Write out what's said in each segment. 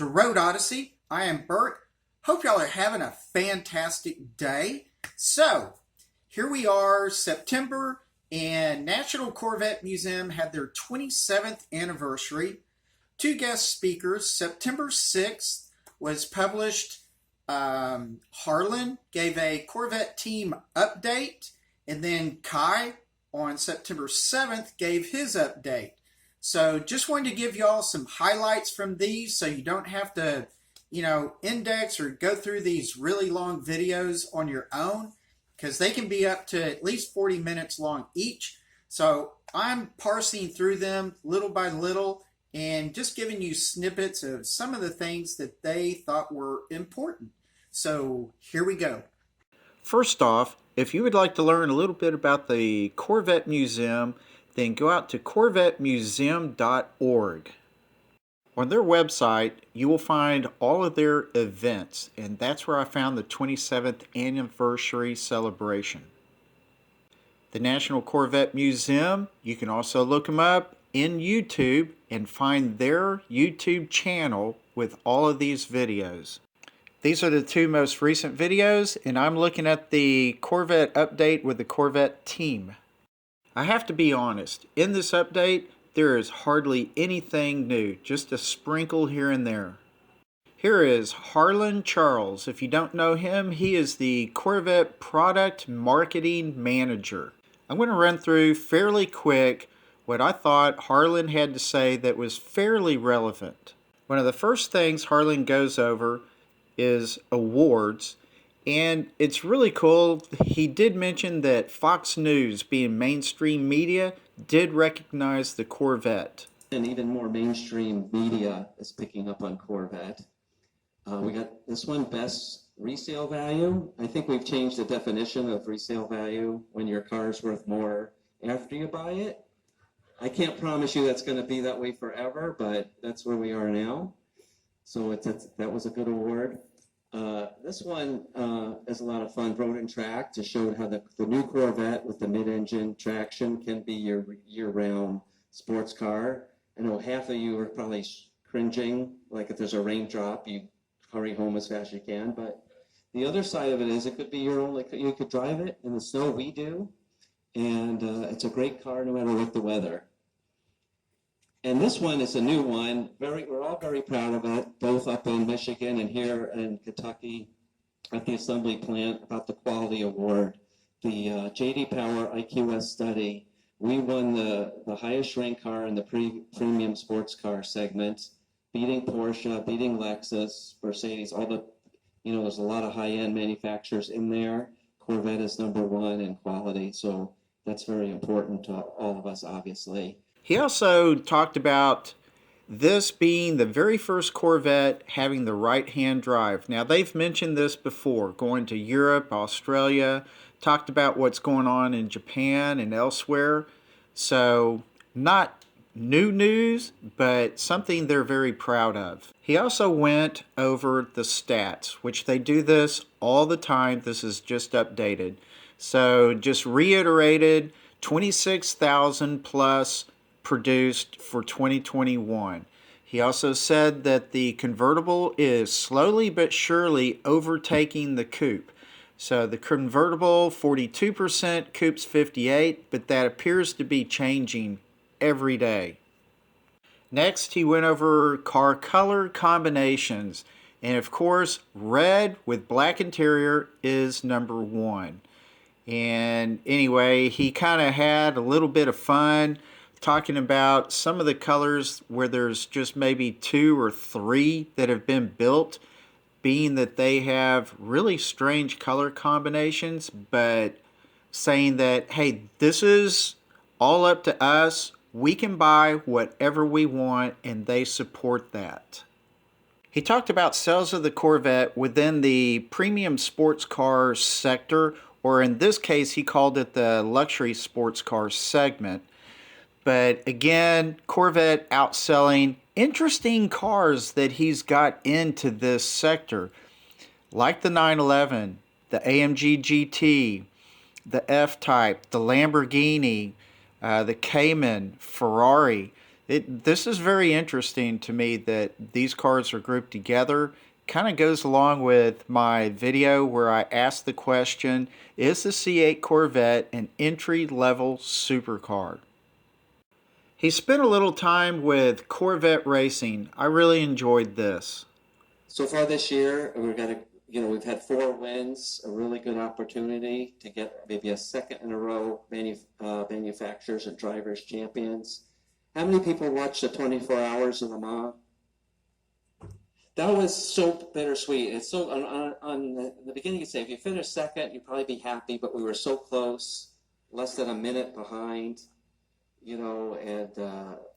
to Road Odyssey. I am Bert. Hope y'all are having a fantastic day. So, here we are, September, and National Corvette Museum had their 27th anniversary. Two guest speakers. September 6th was published. Harlan gave a Corvette team update, and then Kai on September 7th gave his update. So just wanted to give y'all some highlights from these so you don't have to, index or go through these really long videos on your own, because they can be up to at least 40 minutes long each. So I'm parsing through them little by little and just giving you snippets of some of the things that they thought were important. So here we go. First off, if you would like to learn a little bit about the Corvette Museum, then go out to corvettemuseum.org. On their website, you will find all of their events, and that's where I found the 27th anniversary celebration. The National Corvette Museum, you can also look them up in YouTube and find their YouTube channel with all of these videos. These are the two most recent videos, and I'm looking at the Corvette update with the Corvette team. I have to be honest, in this update, there is hardly anything new, just a sprinkle here and there. Here is Harlan Charles. If you don't know him, he is the Corvette Product Marketing Manager. I'm going to run through fairly quick what I thought Harlan had to say that was fairly relevant. One of the first things Harlan goes over is awards, and it's really cool. He did mention that Fox News, being mainstream media, did recognize the Corvette. And even more mainstream media is picking up on Corvette. We got this one, best resale value. I think we've changed the definition of resale value when your car's worth more after you buy it. I can't promise you that's going to be that way forever, but that's where we are now. So that was a good award. This one is a lot of fun. Road and Track to show how the new Corvette with the mid-engine traction can be your year-round sports car. I know half of you are probably cringing, like if there's a raindrop, you hurry home as fast as you can. But the other side of it is it could be your only, you could drive it in the snow, we do, and it's a great car no matter what the weather. And this one is a new one. We're all very proud of it, both up in Michigan and here in Kentucky at the assembly plant about the quality award. The J.D. Power IQS study, we won the highest ranked car in the premium sports car segment, beating Porsche, beating Lexus, Mercedes, all the, there's a lot of high-end manufacturers in there. Corvette is #1 in quality, so that's very important to all of us, obviously. He also talked about this being the very first Corvette having the right-hand drive. Now, they've mentioned this before, going to Europe, Australia, talked about what's going on in Japan and elsewhere. So, not new news, but something they're very proud of. He also went over the stats, which they do this all the time. This is just updated. So, just reiterated, 26,000 plus produced for 2021. He also said that the convertible is slowly but surely overtaking the coupe. So the convertible 42%, coupe's 58%, but that appears to be changing every day. Next, he went over car color combinations, and of course, red with black interior is #1. And anyway, he kind of had a little bit of fun talking about some of the colors where there's just maybe 2 or 3 that have been built, being that they have really strange color combinations, but saying that, hey, this is all up to us. We can buy whatever we want, and they support that. He talked about sales of the Corvette within the premium sports car sector, or in this case, he called it the luxury sports car segment. But again, Corvette outselling interesting cars that he's got into this sector, like the 911, the AMG GT, the F-Type, the Lamborghini, the Cayman, Ferrari. This is very interesting to me that these cars are grouped together. Kind of goes along with my video where I asked the question, is the C8 Corvette an entry-level supercar? He spent a little time with Corvette Racing. I really enjoyed this. So far this year, we've had 4 wins, a really good opportunity to get maybe a second in a row manufacturers and drivers champions. How many people watched the 24 Hours of Le Mans? That was so bittersweet. It's so on the beginning, you say if you finish second, you'd probably be happy, but we were so close, less than a minute behind, and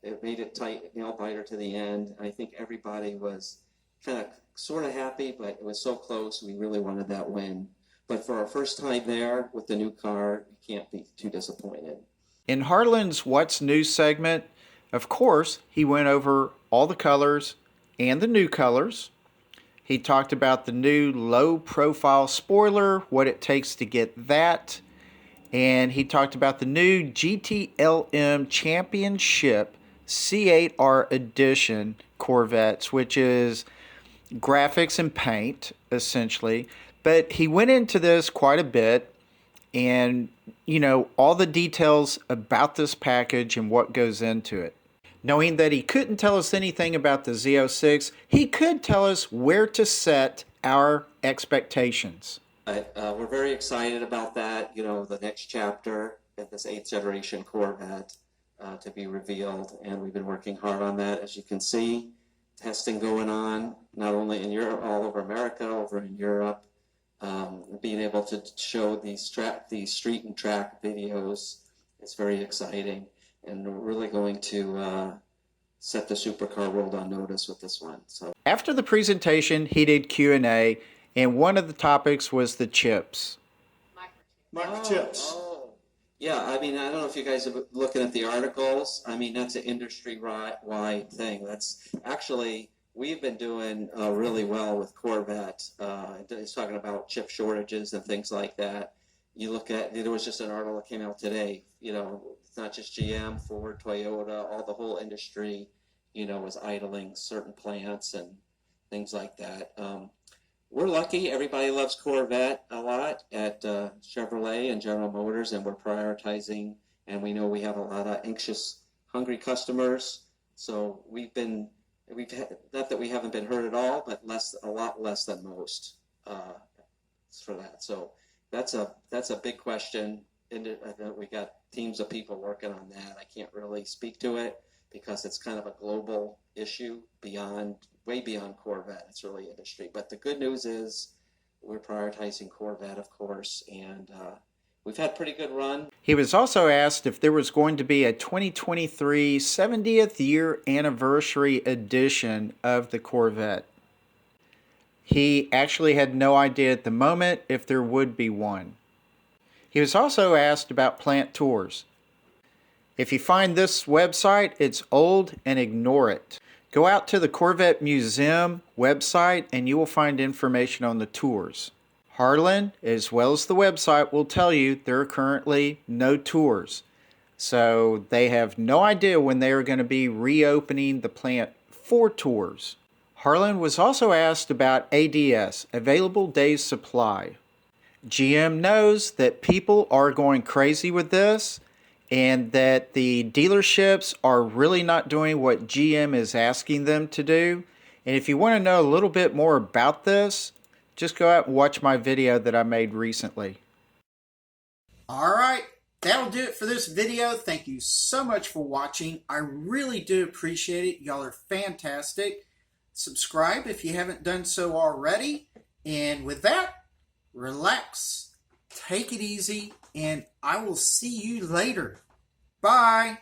it made it tight, nail biter to the end. I think everybody was kind of sort of happy, but it was so close. We really wanted that win. But for our first time there with the new car, you can't be too disappointed. In Harlan's What's New segment, of course, he went over all the colors and the new colors. He talked about the new low-profile spoiler, what it takes to get that. And he talked about the new GTLM Championship C8R Edition Corvettes, which is graphics and paint, essentially. But he went into this quite a bit and, all the details about this package and what goes into it. Knowing that he couldn't tell us anything about the Z06, he could tell us where to set our expectations. We're very excited about that, the next chapter of this 8th generation Corvette to be revealed. And we've been working hard on that, as you can see. Testing going on, not only in Europe, all over America, over in Europe. Being able to show these street and track videos is very exciting. And we're really going to set the supercar world on notice with this one. So after the presentation, he did Q&A, and one of the topics was the chips. Microchips. Yeah, I don't know if you guys are looking at the articles. That's an industry-wide thing. That's actually, we've been doing really well with Corvette. It's talking about chip shortages and things like that. You look at, there was just an article that came out today, it's not just GM, Ford, Toyota, all the whole industry, was idling certain plants and things like that. We're lucky. Everybody loves Corvette a lot at Chevrolet and General Motors, and we're prioritizing, and we know we have a lot of anxious, hungry customers. So we've had, not that we haven't been hurt at all, but a lot less than most for that. So that's a big question. And we got teams of people working on that. I can't really speak to it because it's kind of a global issue way beyond Corvette. It's really industry. But the good news is we're prioritizing Corvette, of course, and we've had a pretty good run. He was also asked if there was going to be a 2023 70th year anniversary edition of the Corvette. He actually had no idea at the moment if there would be one. He was also asked about plant tours. If you find this website, it's old and ignore it. Go out to the Corvette Museum website and you will find information on the tours. Harlan, as well as the website, will tell you there are currently no tours. So they have no idea when they are going to be reopening the plant for tours. Harlan was also asked about ADS, Available Days Supply. GM knows that people are going crazy with this and that the dealerships are really not doing what GM is asking them to do. And if you want to know a little bit more about this, just go out and watch my video that I made recently. All right, that'll do it for this video. Thank you so much for watching. I really do appreciate it. Y'all are fantastic. Subscribe if you haven't done so already. And with that, relax, take it easy, and I will see you later. Bye.